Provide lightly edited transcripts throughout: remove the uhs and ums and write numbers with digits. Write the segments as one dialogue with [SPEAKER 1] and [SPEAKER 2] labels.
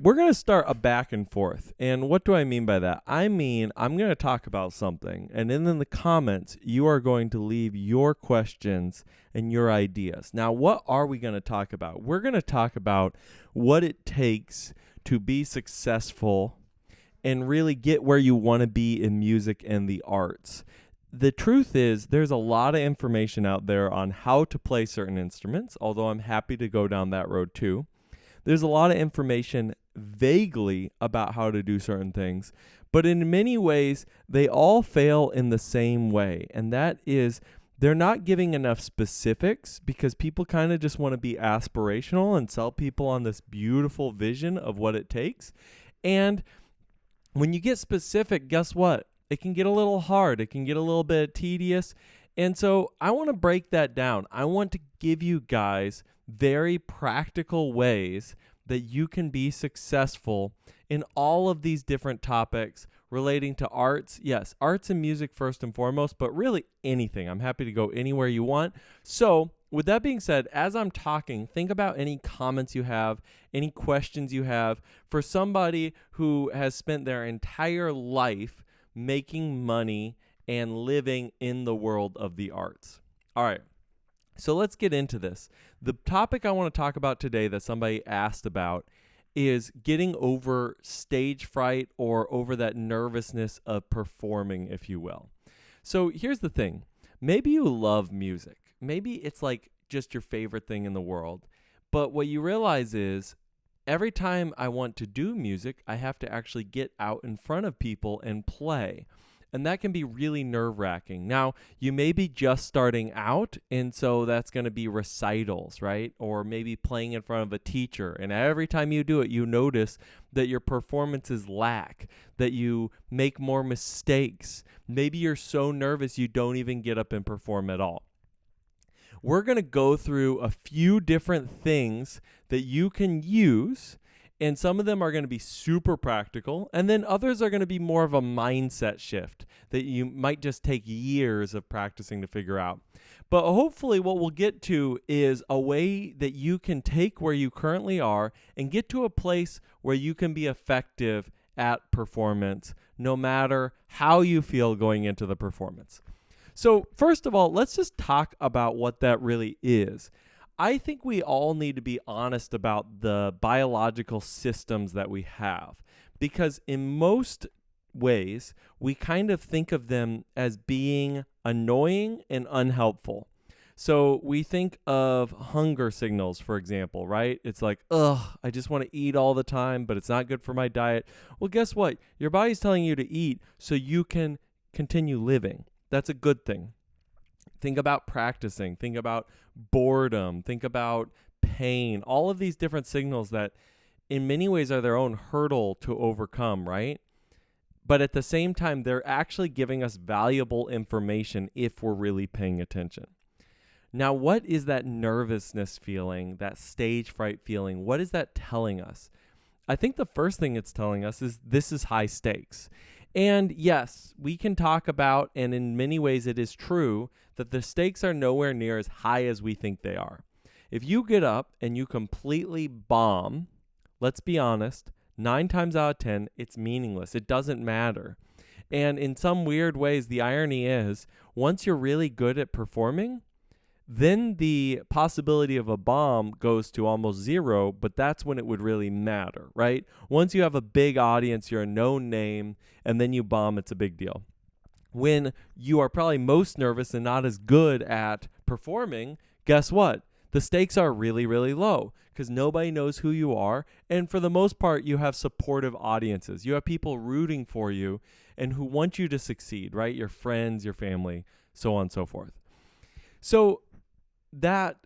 [SPEAKER 1] we're going to start a back and forth. And what do I mean by that? I mean, I'm going to talk about something, and then in the comments, you are going to leave your questions and your ideas. Now, what are we going to talk about? We're going to talk about what it takes to be successful and really get where you want to be in music and the arts. The truth is, there's a lot of information out there on how to play certain instruments, although I'm happy to go down that road too. There's a lot of information vaguely about how to do certain things, but in many ways, they all fail in the same way, and that is they're not giving enough specifics because people kind of just want to be aspirational and sell people on this beautiful vision of what it takes. And when you get specific, guess what? It can get a little hard. It can get a little bit tedious. And so I want to break that down. I want to give you guys very practical ways that you can be successful in all of these different topics relating to arts. Yes, arts and music first and foremost, but really anything. I'm happy to go anywhere you want. So with that being said, as I'm talking, think about any comments you have, any questions you have for somebody who has spent their entire life making money and living in the world of the arts. All right. So let's get into this. The topic I want to talk about today that somebody asked about is getting over stage fright or over that nervousness of performing, if you will. So here's the thing. Maybe you love music. Maybe it's like just your favorite thing in the world. But what you realize is every time I want to do music, I have to actually get out in front of people and play. And that can be really nerve-wracking. Now, you may be just starting out, and so that's going to be recitals, right? Or maybe playing in front of a teacher. And every time you do it, you notice that your performances lack, that you make more mistakes. Maybe you're so nervous you don't even get up and perform at all. We're going to go through a few different things that you can use, and some of them are going to be super practical, and then others are going to be more of a mindset shift that you might just take years of practicing to figure out. But hopefully what we'll get to is a way that you can take where you currently are and get to a place where you can be effective at performance, no matter how you feel going into the performance. So first of all, let's just talk about what that really is. I think we all need to be honest about the biological systems that we have, because in most ways, we kind of think of them as being annoying and unhelpful. So we think of hunger signals, for example, right? It's like, I just want to eat all the time, but it's not good for my diet. Well, guess what? Your body's telling you to eat so you can continue living. That's a good thing. Think about practicing. Think about boredom. Think about pain. All of these different signals that in many ways are their own hurdle to overcome, right? But at the same time, they're actually giving us valuable information if we're really paying attention. Now, what is that nervousness feeling, that stage fright feeling? What is that telling us? I think the first thing it's telling us is this is high stakes. And yes, we can talk about, and in many ways it is true, that the stakes are nowhere near as high as we think they are. If you get up and you completely bomb, let's be honest, 9 times out of 10, it's meaningless. It doesn't matter. And in some weird ways, the irony is, once you're really good at performing, then the possibility of a bomb goes to almost zero, but that's when it would really matter, right? Once you have a big audience, you're a known name, and then you bomb, it's a big deal. When you are probably most nervous and not as good at performing, guess what? The stakes are really, really low because nobody knows who you are. And for the most part, you have supportive audiences. You have people rooting for you and who want you to succeed, right? Your friends, your family, so on and so forth. So that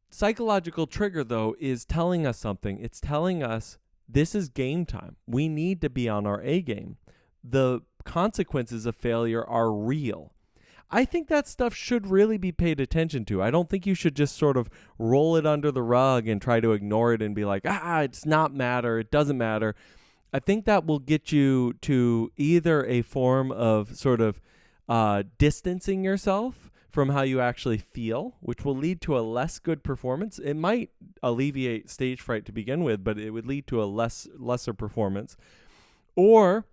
[SPEAKER 1] psychological trigger, though, is telling us something. It's telling us this is game time. We need to be on our A game. The consequences of failure are real. I think that stuff should really be paid attention to. I don't think you should just sort of roll it under the rug and try to ignore it and be like, it's not matter. It doesn't matter. I think that will get you to either a form of sort of distancing yourself from how you actually feel, which will lead to a less good performance. It might alleviate stage fright to begin with, but it would lead to a lesser performance, or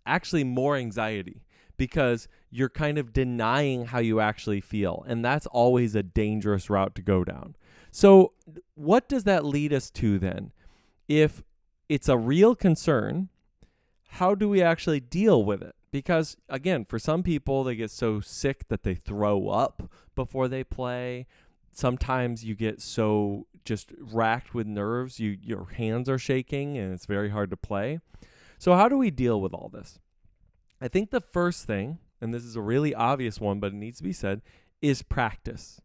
[SPEAKER 1] actually more anxiety, because you're kind of denying how you actually feel, and that's always a dangerous route to go down. So what does that lead us to then? If it's a real concern, how do we actually deal with it? Because, again, for some people, they get so sick that they throw up before they play. Sometimes you get so just racked with nerves, your hands are shaking, and it's very hard to play. So how do we deal with all this? I think the first thing, and this is a really obvious one, but it needs to be said, is practice.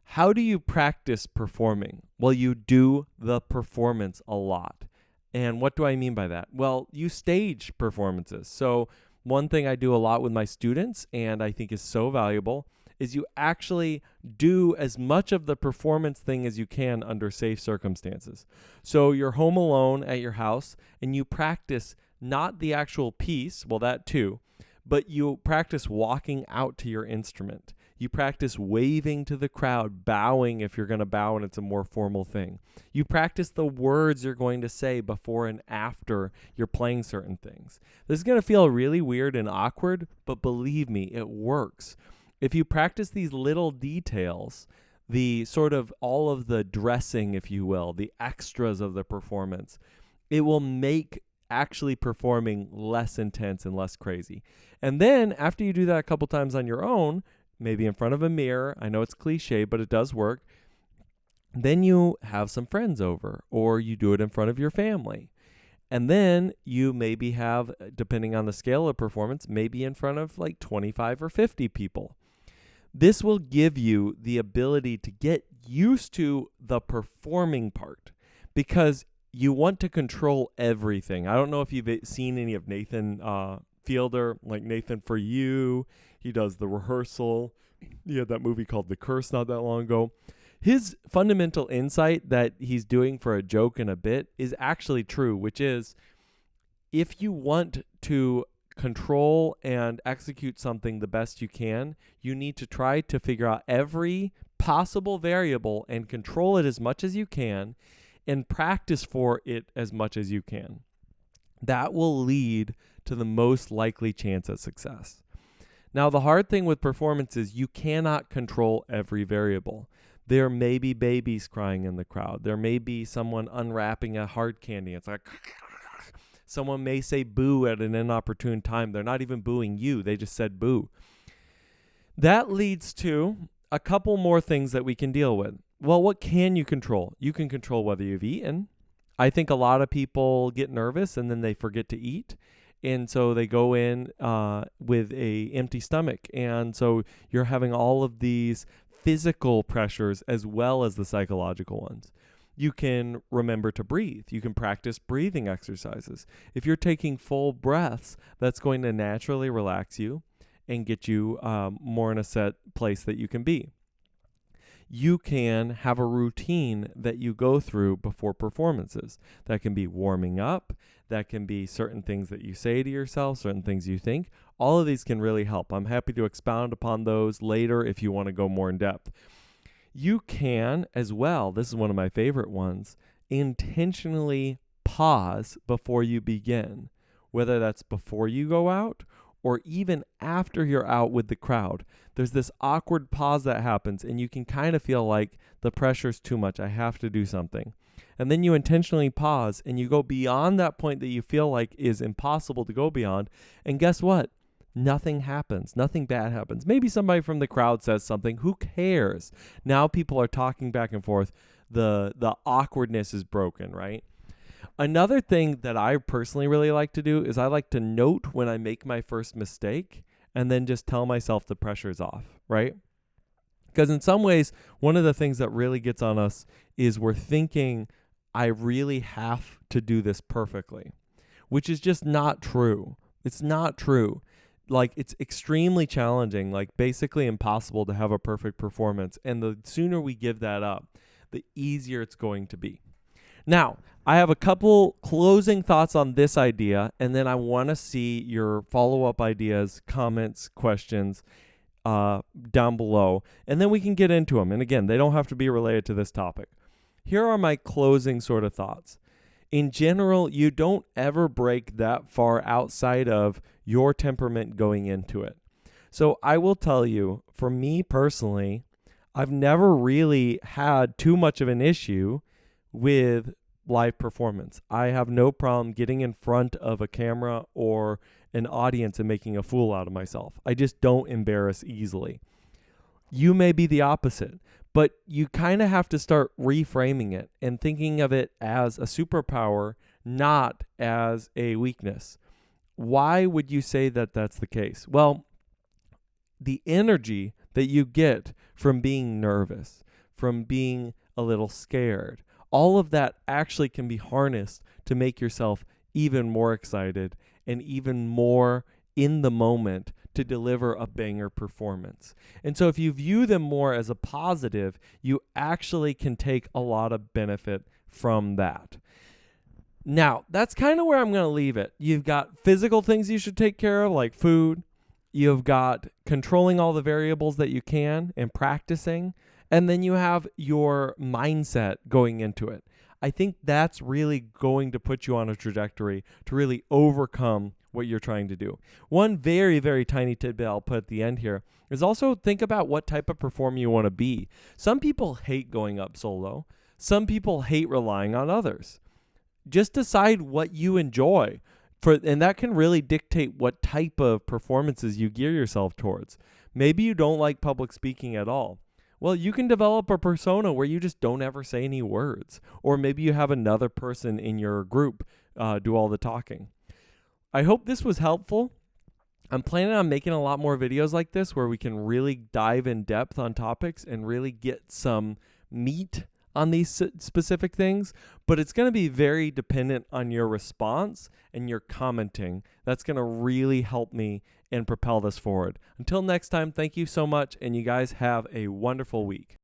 [SPEAKER 1] How do you practice performing? Well, you do the performance a lot. And what do I mean by that? Well, you stage performances. So one thing I do a lot with my students, and I think is so valuable, is you actually do as much of the performance thing as you can under safe circumstances. So you're home alone at your house, and you practice not the actual piece, well, that too, but you practice walking out to your instrument. You practice waving to the crowd, bowing if you're going to bow and it's a more formal thing. You practice the words you're going to say before and after you're playing certain things. This is going to feel really weird and awkward, but believe me, it works. If you practice these little details, the sort of all of the dressing, if you will, the extras of the performance, it will make actually performing less intense and less crazy. And then after you do that a couple times on your own, maybe in front of a mirror, I know it's cliche, but it does work, then you have some friends over, or you do it in front of your family. And then you maybe have, depending on the scale of performance, maybe in front of like 25 or 50 people. This will give you the ability to get used to the performing part, because you want to control everything. I don't know if you've seen any of Nathan Fielder, like Nathan For You. He does the rehearsal. He had that movie called The Curse not that long ago. His fundamental insight that he's doing for a joke and a bit is actually true, which is if you want to control and execute something the best you can, you need to try to figure out every possible variable and control it as much as you can and practice for it as much as you can. That will lead to the most likely chance at success. Now, the hard thing with performance is you cannot control every variable. There may be babies crying in the crowd. There may be someone unwrapping a hard candy. It's like, someone may say boo at an inopportune time. They're not even booing you. They just said boo. That leads to a couple more things that we can deal with. Well, what can you control? You can control whether you've eaten. I think a lot of people get nervous and then they forget to eat. And so they go in with a empty stomach. And so you're having all of these physical pressures as well as the psychological ones. You can remember to breathe. You can practice breathing exercises. If you're taking full breaths, that's going to naturally relax you and get you more in a set place that you can be. You can have a routine that you go through before performances. That can be warming up. That can be certain things that you say to yourself, certain things you think. All of these can really help. I'm happy to expound upon those later if you want to go more in depth. You can as well, this is one of my favorite ones, intentionally pause before you begin, whether that's before you go out or even after you're out with the crowd. There's this awkward pause that happens, and you can kind of feel like the pressure's too much. I have to do something. And then you intentionally pause, and you go beyond that point that you feel like is impossible to go beyond. And guess what? Nothing happens. Nothing bad happens. Maybe somebody from the crowd says something. Who cares? Now people are talking back and forth. The awkwardness is broken, right? Another thing that I personally really like to do is I like to note when I make my first mistake and then just tell myself the pressure's off, right? Because in some ways, one of the things that really gets on us is we're thinking, I really have to do this perfectly, which is just not true. It's not true. Like, it's extremely challenging, like basically impossible to have a perfect performance. And the sooner we give that up, the easier it's going to be. Now, I have a couple closing thoughts on this idea, and then I want to see your follow-up ideas, comments, questions. down below, and then we can get into them. And again, they don't have to be related to this topic. Here are my closing sort of thoughts. In general, you don't ever break that far outside of your temperament going into it. So I will tell you, for me personally, I've never really had too much of an issue with live performance. I have no problem getting in front of a camera or an audience and making a fool out of myself. I just don't embarrass easily. You may be the opposite, but you kind of have to start reframing it and thinking of it as a superpower, not as a weakness. Why would you say that that's the case? Well, the energy that you get from being nervous, from being a little scared, all of that actually can be harnessed to make yourself even more excited and even more in the moment to deliver a banger performance. And so if you view them more as a positive, you actually can take a lot of benefit from that. Now, that's kind of where I'm going to leave it. You've got physical things you should take care of, like food. You've got controlling all the variables that you can and practicing. And then you have your mindset going into it. I think that's really going to put you on a trajectory to really overcome what you're trying to do. One very, very tiny tidbit I'll put at the end here is also think about what type of performer you want to be. Some people hate going up solo. Some people hate relying on others. Just decide what you enjoy, and that can really dictate what type of performances you gear yourself towards. Maybe you don't like public speaking at all. Well, you can develop a persona where you just don't ever say any words. Or maybe you have another person in your group do all the talking. I hope this was helpful. I'm planning on making a lot more videos like this where we can really dive in depth on topics and really get some meat on these specific things, but it's going to be very dependent on your response and your commenting. That's going to really help me and propel this forward. Until next time, thank you so much, and you guys have a wonderful week.